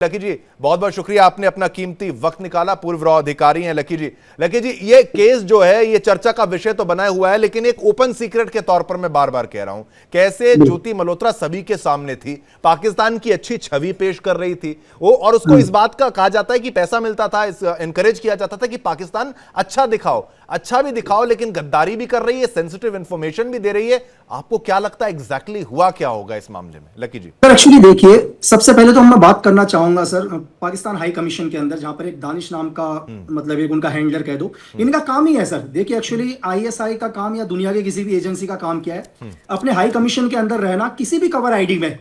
Lucky जी, बहुत बहुत शुक्रिया, आपने अपना कीमती वक्त निकाला। पूर्व रॉ अधिकारी हैं लकी जी। लकी जी, ये केस जो है ये चर्चा का विषय तो बना हुआ है, लेकिन एक ओपन सीक्रेट के तौर पर मैं बार बार कह रहा हूं, कैसे ज्योति मल्होत्रा सभी के सामने थी, पाकिस्तान की अच्छी छवि पेश कर रही थी वो, और उसको इस बात का कहा जाता है कि पैसा मिलता था, इंकरेज किया जाता था कि पाकिस्तान अच्छा दिखाओ, अच्छा भी दिखाओ, लेकिन गद्दारी भी कर रही है, सेंसिटिव इंफॉर्मेशन भी दे रही है। आपको क्या लगता है एग्जैक्टली हुआ क्या होगा इस मामले में लकी जी? सर एक्चुअली देखिए, सबसे पहले तो मैं बात करना चाहूंगा सर, पाकिस्तान हाई कमीशन के अंदर जहां पर एक दानिश नाम का मतलब एक उनका हैंडलर कह दो, इनका काम ही है सर। देखिए एक्चुअली आईएसआई का काम या दुनिया के किसी भी एजेंसी का काम क्या है, अपने हाई कमीशन के अंदर रहना। किसी भी कवर आईडी में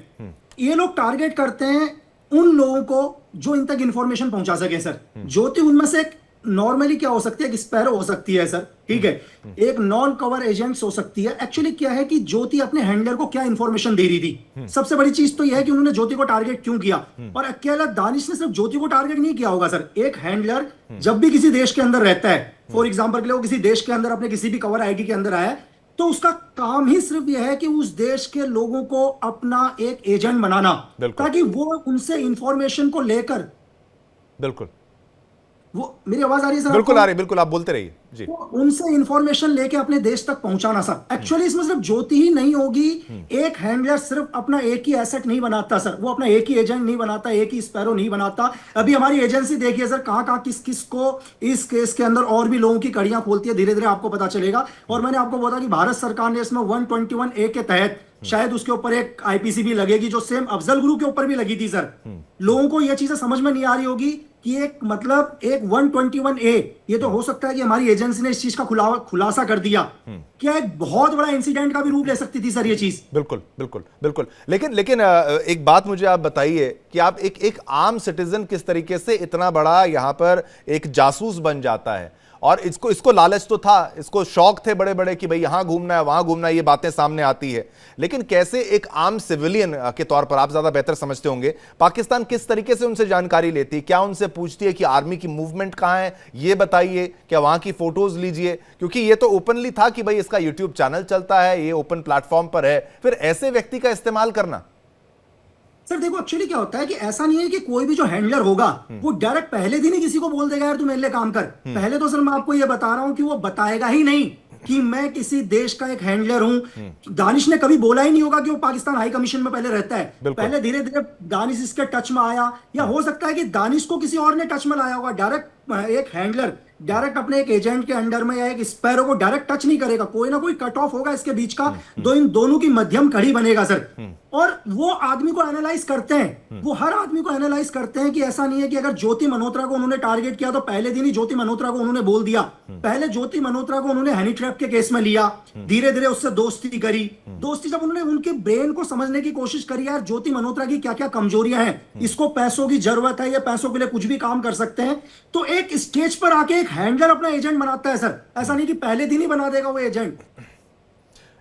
ये लोग टारगेट करते हैं उन लोगों को जो इन तक इंफॉर्मेशन पहुंचा सके सर। ज्योति उनमें से एक नॉर्मली क्या हो सकती है, एक स्पैरो हो सकती है सर, ठीक है, एक नॉन कवर एजेंट्स हो सकती है। एक्चुअली क्या है कि ज्योति अपने हैंडलर को क्या इंफॉर्मेशन दे रही थी, सबसे बड़ी चीज तो यह है कि उन्होंने ज्योति को टारगेट क्यों किया। और अकेला दानिश ने सिर्फ ज्योति को टारगेट नहीं किया होगा सर। एक हैंडलर जब भी किसी देश के अंदर रहता है, फॉर एग्जाम्पल के लिए वो किसी देश के अंदर अपने किसी भी कवर आईडी के अंदर आया, तो उसका काम ही सिर्फ यह है कि उस देश के लोगों को अपना एक एजेंट बनाना, ताकि वो उनसे इंफॉर्मेशन को लेकर, बिल्कुल, वो मेरी आवाज आ रही है सर? बिल्कुल आ रही है, बिल्कुल, आप बोलते रहिए जी। तो उनसे इंफॉर्मेशन लेके अपने देश तक पहुंचाना सर। एक्चुअली इसमें सिर्फ ज्योति ही नहीं होगी। एक हैंडलर सिर्फ अपना एक ही एसेट नहीं बनाता सर, वो अपना एक ही एजेंट नहीं बनाता, एक ही स्पैरो नहीं बनाता। अभी हमारी एजेंसी देखिए सर, कहां कहां किस किस को इस केस के अंदर और भी लोगों की कड़ियां खोलती है, धीरे धीरे आपको पता चलेगा। और मैंने आपको बोला कि भारत सरकार ने इसमें 121A के तहत शायद उसके ऊपर एक आईपीसी भी लगेगी, जो सेम अफजल गुरु के ऊपर भी लगी थी सर। लोगों को यह चीजें समझ में नहीं आ रही होगी कि एक मतलब एक 121A, ये तो हो सकता है कि हमारी एजेंसी ने इस चीज का खुलासा कर दिया, क्या एक बहुत बड़ा इंसिडेंट का भी रूप ले सकती थी सर ये चीज। बिल्कुल बिल्कुल बिल्कुल। लेकिन एक बात मुझे आप बताइए कि आप एक आम सिटीजन किस तरीके से इतना बड़ा यहां पर एक जासूस बन जाता है, और इसको लालच तो था, इसको शौक थे बड़े बड़े कि भाई यहां घूमना है वहां घूमना है, ये बातें सामने आती है, लेकिन कैसे एक आम सिविलियन के तौर पर, आप ज्यादा बेहतर समझते होंगे, पाकिस्तान किस तरीके से उनसे जानकारी लेती है? क्या उनसे पूछती है कि आर्मी की मूवमेंट कहां है, ये बताइए, क्या वहां की फोटोज लीजिए? क्योंकि ये तो ओपनली था कि भाई इसका यूट्यूब चैनल चलता है, ये ओपन प्लेटफॉर्म पर है, फिर ऐसे व्यक्ति का इस्तेमाल करना। सर देखो एक्चुअली क्या होता है कि ऐसा नहीं है कि कोई भी जो हैंडलर होगा वो डायरेक्ट पहले दिन ही किसी को बोल देगा यार तू मेरे लिए काम कर। पहले तो सर मैं आपको ये बता रहा हूं कि वो बताएगा ही नहीं कि मैं किसी देश का एक हैंडलर हूं। दानिश ने कभी बोला ही नहीं होगा कि वो पाकिस्तान हाई कमीशन में पहले रहता है। पहले धीरे धीरे दानिश इसके टच में आया, या हो सकता है कि दानिश को किसी और ने टच में लाया होगा। डायरेक्ट एक हैंडलर डायरेक्ट अपने एक एजेंट के अंडर में या एक स्पैरो को डायरेक्ट टच नहीं करेगा, कोई ना कोई कट ऑफ होगा इसके बीच का, इन दोनों की मध्यम कड़ी बनेगा सर। और वो आदमी को एनालाइज करते हैं, वो हर आदमी को एनालाइज करते हैं कि ऐसा नहीं है कि अगर ज्योति मल्होत्रा को उन्होंने टारगेट किया तो पहले दिन ही ज्योति मल्होत्रा को उन्होंने बोल दिया। पहले ज्योति मल्होत्रा को उन्होंने हनी ट्रैप के केस में लिया, धीरे धीरे उससे दोस्ती करी। दोस्ती जब उन्होंने उनके ब्रेन को समझने की कोशिश करी, यार ज्योति मल्होत्रा की क्या क्या कमजोरियां हैं, इसको पैसों की जरूरत है, ये पैसों के लिए कुछ भी काम कर सकते हैं, तो एक स्टेज पर आके एक हैंडलर अपना एजेंट बनाता है सर। ऐसा नहीं कि पहले दिन ही बना देगा वो एजेंट।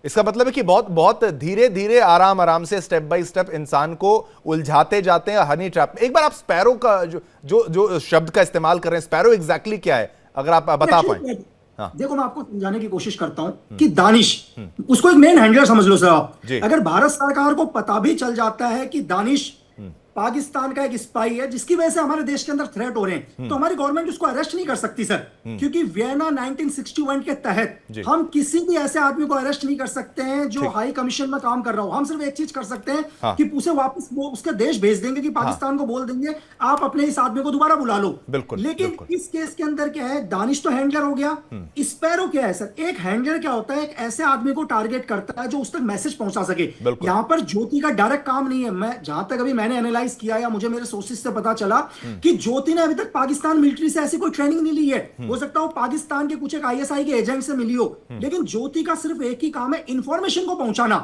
इसका मतलब है कि बहुत बहुत धीरे धीरे आराम आराम से स्टेप बाय स्टेप इंसान को उलझाते जाते हैं हनी ट्रैप। एक बार आप स्पैरो का जो शब्द का इस्तेमाल कर रहे हैं, स्पैरो एग्जैक्टली क्या है, अगर आप बता पाए? हाँ। देखो मैं आपको समझाने की कोशिश करता हूं कि दानिश, उसको एक मेन हैंडलर समझ लो सर आप। अगर भारत सरकार को पता भी चल जाता है कि दानिश पाकिस्तान का एक स्पाई है जिसकी वजह से हमारे देश के अंदर थ्रेट हो रहे हैं, तो हमारी गवर्नमेंट उसको अरेस्ट नहीं कर सकती सर। क्योंकि वियना 1961 के तहत हम किसी भी ऐसे आदमी को अरेस्ट नहीं कर सकते हैं जो हाई कमीशन में काम कर रहा हो। हम सिर्फ एक चीज कर सकते हैं कि उसे वापस वो उसके देश भेज देंगे, कि पाकिस्तान को बोल देंगे आप अपने इस आदमी को दोबारा बुला लो। लेकिन इस केस के अंदर क्या है, दानिश तो हैंडलर हो गया, स्पैरो क्या है सर? एक हैंडलर क्या होता है, एक ऐसे आदमी को टारगेट करता है जो उस तक मैसेज पहुंचा सके। यहां पर ज्योति का डायरेक्ट काम नहीं है। मैं जहां तक अभी मैंने एनालाइज किया या मुझे मेरे सोर्सेज से पता चला कि ज्योति ने अभी तक पाकिस्तान मिलिट्री से ऐसी कोई ट्रेनिंग नहीं ली है। हो सकता हो पाकिस्तान के कुछ एक आईएसआई के एजेंट से मिली हो, लेकिन ज्योति का सिर्फ एक ही काम है, इंफॉर्मेशन को पहुंचाना।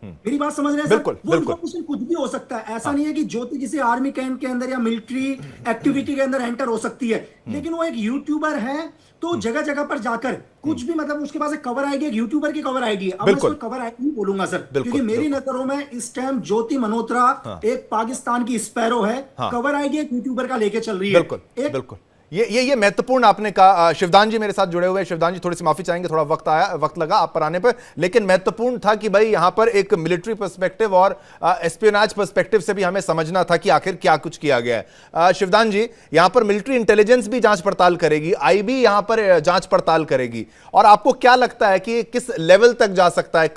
मेरी बात समझ रहे हैं सर? वो इंफॉर्मेशन कुछ भी हो सकता है। ऐसा नहीं है कि ज्योति किसी आर्मी कैंप के अंदर या मिलिट्री एक्टिविटी के अंदर एंटर हो सकती है, लेकिन वो एक यूट्यूबर है, तो जगह जगह पर जाकर कुछ भी मतलब उसके पास एक कवर आएगी, एक यूट्यूबर की कवर आएगी। अब मैं इसको कवर आएगी नहीं बोलूंगा सर, क्योंकि मेरी नजरों में इस टाइम ज्योति मल्होत्रा एक पाकिस्तान की स्पैरो है, कवर आएगी एक यूट्यूबर का लेके चल रही है। बिल्कुल। ये महत्वपूर्ण आपने कहा। शिवदान जी मेरे साथ जुड़े हुए हैं। शिवदान जी थोड़ी सी माफी चाहेंगे, थोड़ा वक्त लगा आप पर आने पर, लेकिन महत्वपूर्ण था कि भाई यहां पर एक मिलिट्री पर्सपेक्टिव और एस्पियोनाज पर्सपेक्टिव से भी हमें समझना था कि आखिर क्या कुछ किया गया है। शिवदान जी, यहां पर मिलिट्री इंटेलिजेंस भी जांच पड़ताल करेगी, आईबी यहां पर जांच पड़ताल करेगी, और आपको क्या लगता है कि किस लेवल तक जा सकता है?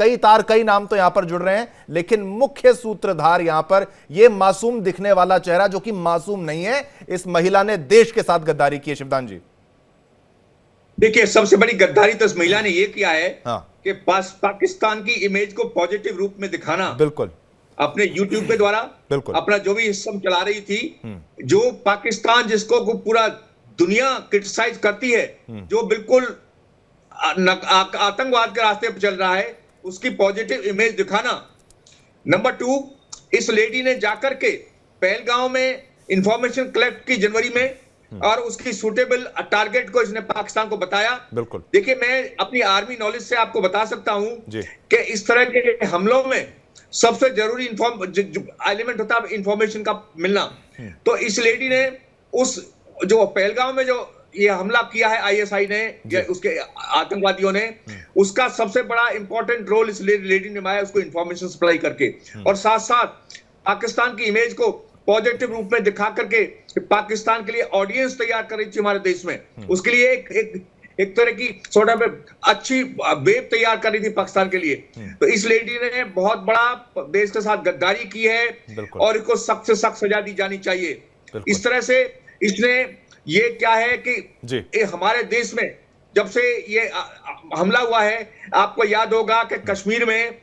कई नाम तो यहां पर जुड़ रहे हैं, लेकिन मुख्य सूत्रधार यहां पर यह मासूम दिखने वाला चेहरा, जो कि मासूम नहीं है, इस महिला ने देश के साथ गद्दारी की है। शिवदान जी देखिए, सबसे बड़ी गद्दारी तो इस महिला ने यह किया है कि पाकिस्तान की इमेज को पॉजिटिव रूप में दिखाना, बिल्कुल अपने यूट्यूब के द्वारा बिल्कुल अपना जो भी सिस्टम चला रही थी, जो पाकिस्तान जिसको पूरा दुनिया क्रिटिसाइज करती है, जो बिल्कुल आतंकवाद के रास्ते पर चल रहा है, उसकी पॉजिटिव इमेज दिखाना। नंबर 2, इस लेडी ने जाकर के पहलगांव में इंफॉर्मेशन कलेक्ट की जनवरी में, और उसकी सूटेबल टारगेट को इसने पाकिस्तान को बताया। बिल्कुल। देखिए, मैं अपनी आर्मी नॉलेज से आपको बता सकता हूं कि इस तरह के हमलों में सबसे जरूरी एलिमेंट होता है इंफॉर्मेशन का मिलना। तो इस लेडी ने उस जो पहलगांव में जो ये हमला किया है आईएसआई ने या उसके आतंकवादियों ने, उसका सबसे बड़ा इंपॉर्टेंट रोल इस लेडी ने निभाया, उसको इंफॉर्मेशन सप्लाई करके, और साथ साथ पाकिस्तान की इमेज को पॉजिटिव रूप में दिखा करके पाकिस्तान के लिए ऑडियंस तैयार कर रही थी हमारे देश में। उसके लिए एक तरह की सॉर्ट ऑफ अच्छी वेब तैयार कर रही थी पाकिस्तान के लिए। तो इस लेडी ने बहुत बड़ा देश के साथ गद्दारी की है, और इसको सख्त से सख्त सजा दी जानी चाहिए। इस तरह से इसने ये क्या है कि हमारे देश में जब से ये हमला हुआ है, आपको याद होगा कि कश्मीर में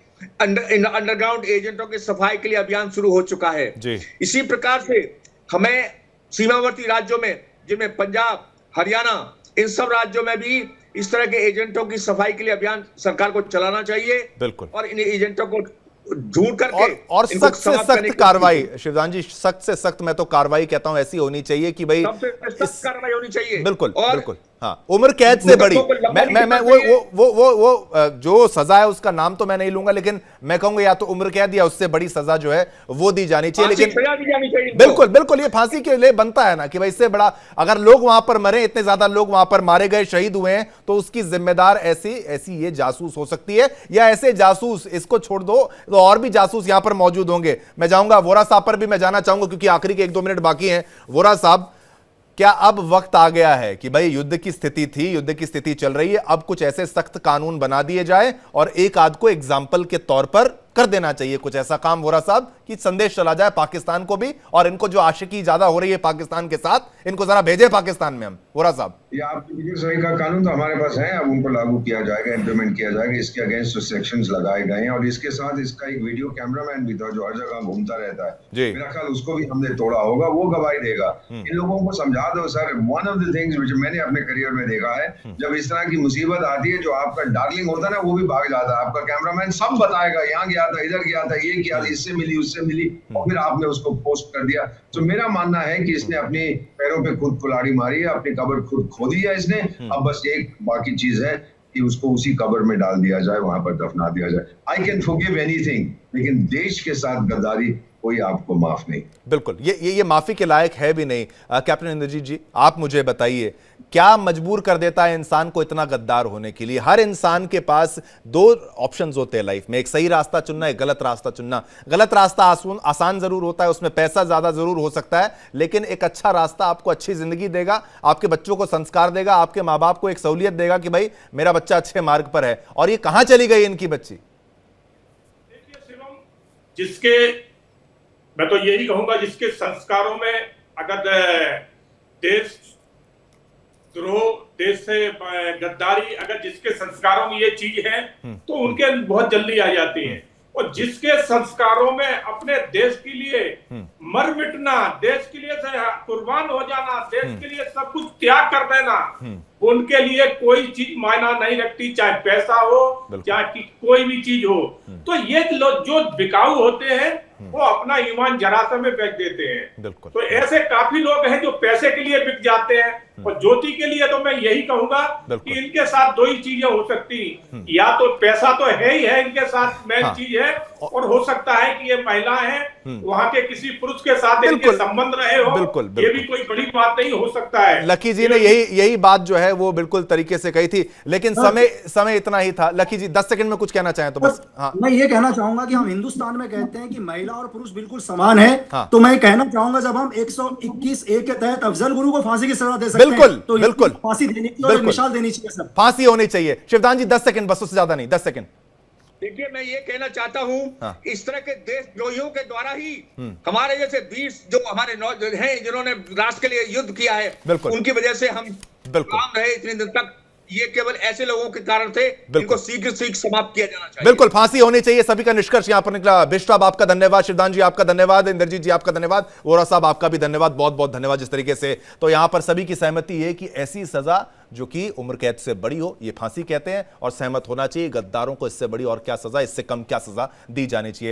अंडरग्राउंड एजेंटों की सफाई के लिए अभियान शुरू हो चुका है। इसी प्रकार से हमें सीमावर्ती राज्यों में, जिनमें पंजाब, हरियाणा, इन सब राज्यों में भी इस तरह के एजेंटों की सफाई के लिए अभियान सरकार को चलाना चाहिए। बिल्कुल। और इन एजेंटों को ढूंढ करके और सख्त से सख्त कार्रवाई, शिवदान जी, सख्त से सख्त, मैं तो कार्रवाई कहता हूं ऐसी होनी चाहिए कि भाई सख्त कार्रवाई होनी चाहिए। बिल्कुल बिल्कुल। हाँ, उम्र कैद से बड़ी, मैं वो जो सजा है उसका नाम तो मैं नहीं लूंगा, लेकिन मैं कहूंगा या तो उम्र कैद या उससे बड़ी सजा जो है वो दी जानी चाहिए। लेकिन बिल्कुल बिल्कुल, ये फांसी के लिए बनता है ना कि भाई इससे बड़ा, अगर लोग वहां पर मरे, इतने ज्यादा लोग वहां पर मारे गए, शहीद हुए हैं, तो उसकी जिम्मेदार ऐसी ये जासूस हो सकती है, या ऐसे जासूस, इसको छोड़ दो तो और भी जासूस यहां पर मौजूद होंगे। मैं जाऊंगा वोरा साहब पर भी मैं जाना चाहूंगा, क्योंकि आखिरी के 1-2 मिनट बाकी हैं। वोरा साहब, क्या अब वक्त आ गया है कि भाई युद्ध की स्थिति थी, युद्ध की स्थिति चल रही है, अब कुछ ऐसे सख्त कानून बना दिए जाए और एक आध को एग्जाम्पल के तौर पर कर देना चाहिए कुछ ऐसा काम, वोरा साहब, कि संदेश चला जाए पाकिस्तान को भी, और इनको जो आशिकी ज्यादा हो रही है पाकिस्तान के साथ, इनको जरा भेजे पाकिस्तान में हम। वोरा साहब, ये आपकी बिल्कुल सही का कानून तो हमारे पास है, अब उनको लागू किया जाएगा, इंप्लीमेंट किया जाएगा, इसके अगेंस्ट सेक्शंस लगाए गए हैं, और इसके साथ इसका एक वीडियो कैमरामैन भी था जो हर जगह घूमता रहता है, मेरा ख्याल उसको भी हमने तोड़ा होगा, वो गवाही देगा। इन लोगों को समझा दो sir, one of the things which मैंने अपने करियर में देखा है, जब इस तरह की मुसीबत आती है, जो आपका डार्लिंग होता है ना, वो भी भाग जाता है, आपका कैमरामैन सब बताएगा, यहाँ गया था, इधर गया था, ये किया, इससे मिली, उससे मिली, और फिर आपने उसको पोस्ट कर दिया। तो मेरा मानना है कि इसने अपने पैरों पे खुद कुल्हाड़ी मारी है, अपनी कब्र खुद खोदी है इसने। अब बस एक बाकी चीज है कि उसको उसी कब्र में डाल दिया जाए, वहां पर दफना दिया जाए। आई कैन फॉरगिव एनीथिंग, लेकिन देश के साथ गद्दारी कोई आपको माफ नहीं। बिल्कुल, ये माफी के लायक है भी नहीं। कैप्टन इंद्रजीत जी, आप मुझे बताइए, क्या मजबूर कर देता है इंसान को इतना गद्दार होने के लिए? हर इंसान के पास 2 ऑप्शंस होते हैं लाइफ में, एक सही रास्ता चुनना, एक गलत रास्ता चुनना। गलत रास्ता आसान जरूर होता है, उसमें पैसा ज्यादा जरूर हो सकता है, लेकिन एक अच्छा रास्ता आपको अच्छी जिंदगी देगा, आपके बच्चों को संस्कार देगा, आपके माँ बाप को एक सहूलियत देगा कि भाई मेरा बच्चा अच्छे मार्ग पर है। और ये कहां चली गई इनकी बच्ची? देखिए शिवम, जिसके, मैं तो यही कहूंगा, जिसके संस्कारों में अगर देश द्रोह, देश से गद्दारी, अगर जिसके संस्कारों में ये चीज है, तो उनके बहुत जल्दी आ जाती है। और जिसके संस्कारों में अपने देश के लिए मर मिटना, देश के लिए कुर्बान हो जाना, देश के लिए सब कुछ त्याग कर देना, उनके लिए कोई चीज मायना नहीं रखती, चाहे पैसा हो, चाहे कोई भी चीज हो। तो ये लोग जो बिकाऊ होते हैं, वो अपना ईमान जरासा में बेच देते हैं। तो ऐसे काफी लोग हैं जो पैसे के लिए बिक जाते हैं, और ज्योति के लिए तो मैं यही कहूंगा कि इनके साथ दो ही चीजें हो सकती, या तो पैसा तो है ही है इनके साथ मेन चीज है, और हो सकता है कि ये महिला है वहां के किसी पुरुष के साथ इनके संबंध रहे हो, ये भी कोई बड़ी बात नहीं, हो सकता है। लकी जी ने यही बात जो है वो बिल्कुल तरीके से कही थी, लेकिन समय इतना ही था। लकी जी 10 सेकंड में कुछ कहना चाहें तो बस। हाँ, मैं ये कहना चाहूंगा कि हम हिंदुस्तान में कहते हैं कि महिला और पुरुष बिल्कुल समान है। तो मैं कहना चाहूंगा जब हम 121(a) के तहत अफजल गुरु को फांसी की सजा दे सकते हैं, तो बिल्कुल फांसी देनी चाहिए और मिसाल देनी चाहिए, सब फांसी होनी चाहिए। शिवदान जी 10 सेकंड बस, उससे ज्यादा नहीं, 10 सेकंड। देखिए मैं ये कहना चाहता हूं, इस तरह के देशद्रोहियों के द्वारा ही हमारे जैसे 20 जो हमारे हैं जिन्होंने राष्ट्र के लिए युद्ध किया है, उनकी वजह से हम काम रहे इतने दिन तक। ये केवल ऐसे लोगों के कारण थे, इनको शीघ्र समाप्त किया जाना चाहिए। बिल्कुल फांसी होनी चाहिए, सभी का निष्कर्ष यहां पर निकला। बिष्ट साहब आपका धन्यवाद, शिवदान जी आपका धन्यवाद, इंद्रजीत जी आपका धन्यवाद, वोरा साहब आपका भी धन्यवाद, बहुत बहुत धन्यवाद। जिस तरीके से तो यहां पर सभी की सहमति है कि ऐसी सजा जो कि उम्र कैद से बड़ी हो, ये फांसी कहते हैं, और सहमत होना चाहिए। गद्दारों को इससे बड़ी और क्या सजा, इससे कम क्या सजा दी जानी चाहिए।